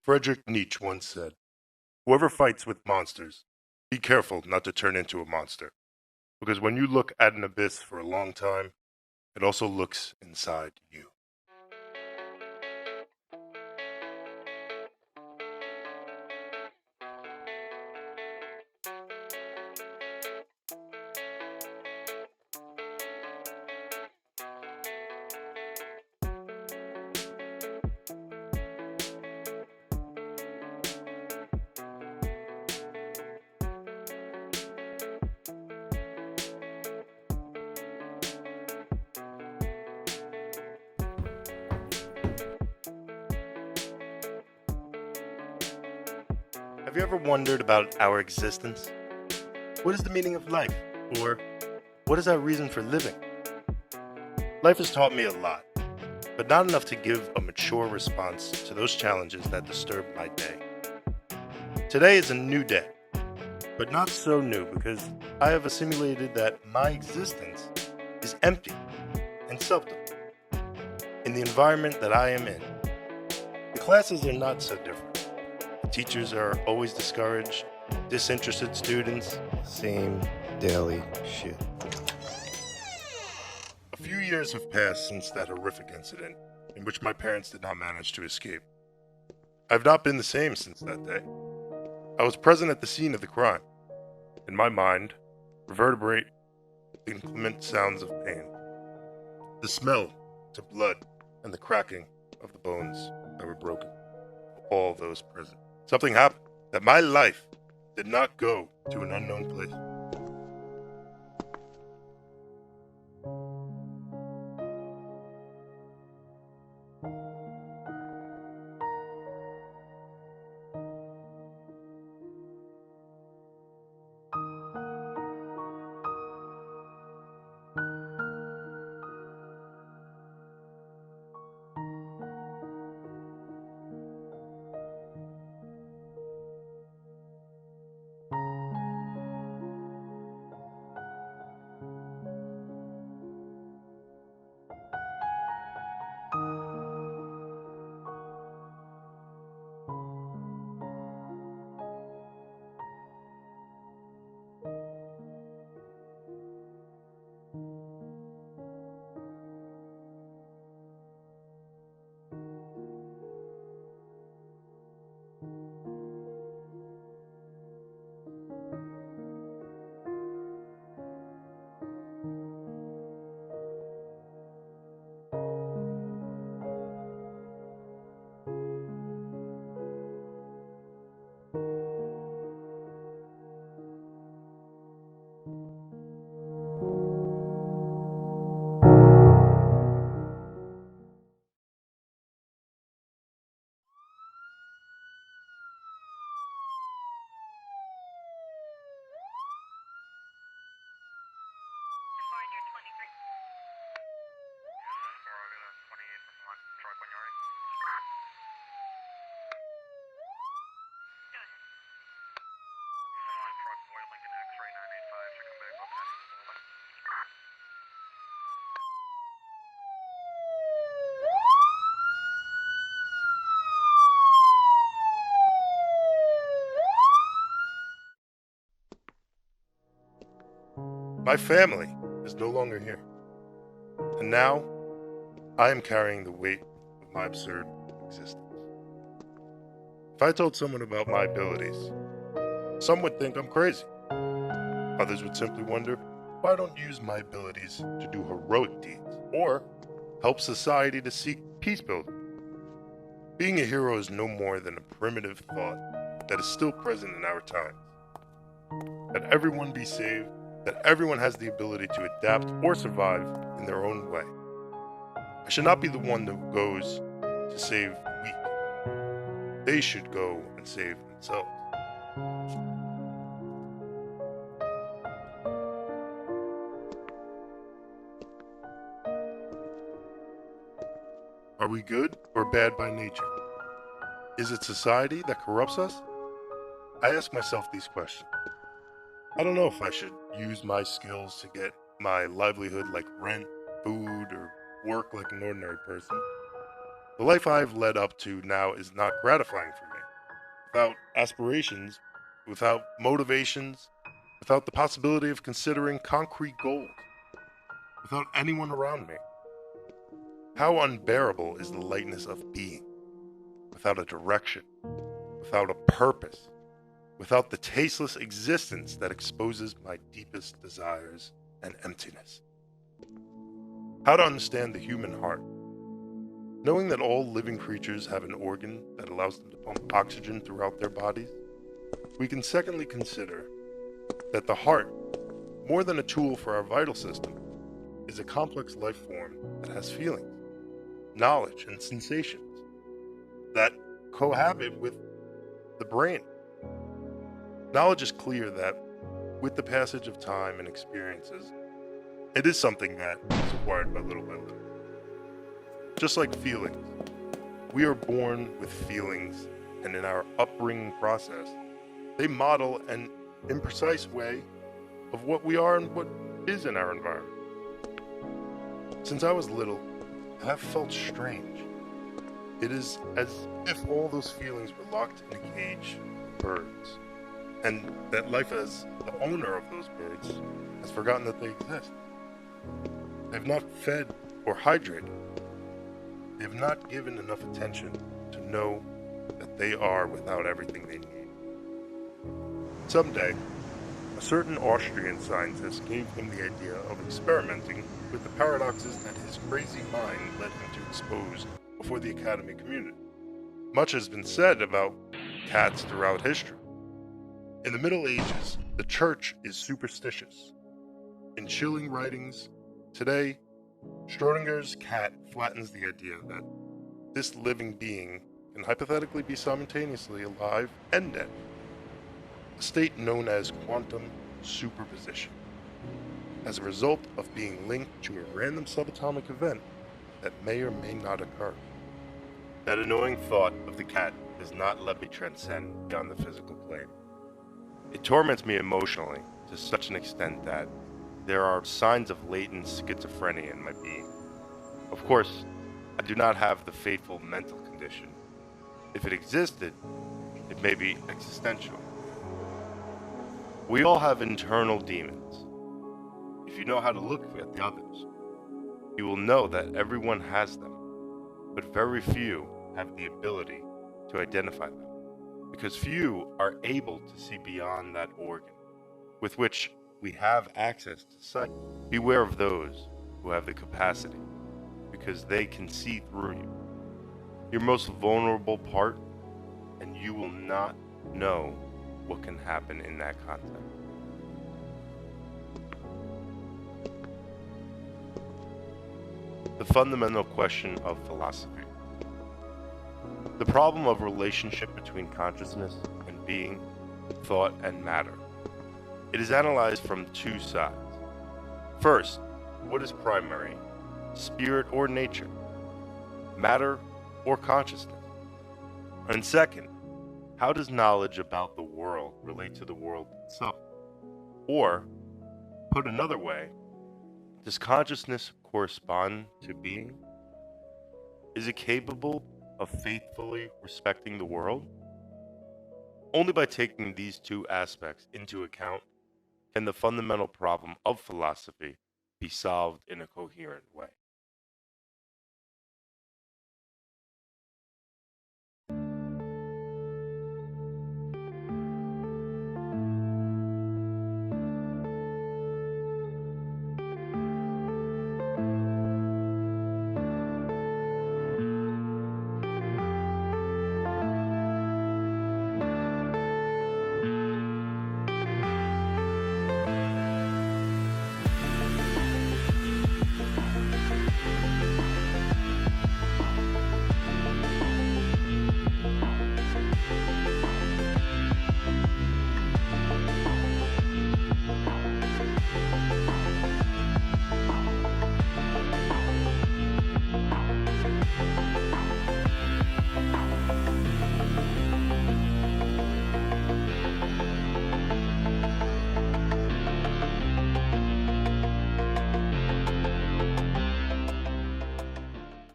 Friedrich Nietzsche once said, "Whoever fights with monsters, be careful not to turn into a monster. Because when you look at an abyss for a long time, it also looks inside you." Have you ever wondered about our existence? What is the meaning of life? Or what is our reason for living? Life has taught me a lot, but not enough to give a mature response to those challenges that disturb my day. Today is a new day, but not so new because I have assimilated that my existence is empty and self-defeating. In the environment that I am in, the classes are not so different. The teachers are always discouraged, disinterested students, same daily shit. A few years have passed since that horrific incident in which my parents did not manage to escape. I've not been the same since that day. I was present at the scene of the crime. In my mind, reverberate the inclement sounds of pain, the smell to blood, and the cracking of the bones that were broken. All those present. Something happened, that my life did not go to an unknown place. My family is no longer here. And now, I am carrying the weight of my absurd existence. If I told someone about my abilities, some would think I'm crazy. Others would simply wonder why I don't use my abilities to do heroic deeds or help society to seek peace building. Being a hero is no more than a primitive thought that is still present in our times. That everyone be saved, that everyone has the ability to adapt or survive in their own way. I should not be the one that goes to save the weak. They should go and save themselves. Are we good or bad by nature? Is it society that corrupts us? I ask myself these questions. I don't know if I should use my skills to get my livelihood like rent, food, or work like an ordinary person. The life I've led up to now is not gratifying for me. without aspirations, without motivations, without the possibility of considering concrete goals, without anyone around me? How unbearable is the lightness of being, without a direction, without a purpose, without the tasteless existence that exposes my deepest desires and emptiness? How to understand the human heart, knowing that all living creatures have an organ that allows them to pump oxygen throughout their bodies. We can secondly consider that the heart, more than a tool for our vital system, is a complex life form that has feelings, knowledge, and sensations that cohabit with the brain. Knowledge is clear that with the passage of time and experiences, it is something that is acquired by little. Just like feelings, we are born with feelings, and in our upbringing process, they model an imprecise way of what we are and what is in our environment. Since I was little, I have felt strange. It is as if all those feelings were locked in a cage of birds, and that life as the owner of those birds has forgotten that they exist. They have not fed or hydrated. They have not given enough attention to know that they are without everything they need. Someday, a certain Austrian scientist gave him the idea of experimenting with the paradoxes that his crazy mind led him to expose before the academy community. Much has been said about cats throughout history. In the Middle Ages, the church is superstitious. In chilling writings, today, Schrodinger's cat flattens the idea that this living being can hypothetically be simultaneously alive and dead, a state known as quantum superposition, as a result of being linked to a random subatomic event that may or may not occur. That annoying thought of the cat does not let me transcend beyond the physical plane. It torments me emotionally to such an extent that there are signs of latent schizophrenia in my being. Of course, I do not have the fateful mental condition. If it existed, it may be existential. We all have internal demons. If you know how to look at the others, you will know that everyone has them, but very few have the ability to identify them, because few are able to see beyond that organ with which we have access to sight. Beware of those who have the capacity, because they can see through you, your most vulnerable part, and you will not know what can happen in that context. The fundamental question of philosophy. The problem of relationship between consciousness and being, thought, and matter. It is analyzed from two sides. First, what is primary, spirit or nature, matter or consciousness? And second, how does knowledge about the world relate to the world itself? Or, put another way, does consciousness correspond to being? Is it capable of faithfully respecting the world? Only by taking these two aspects into account can the fundamental problem of philosophy be solved in a coherent way.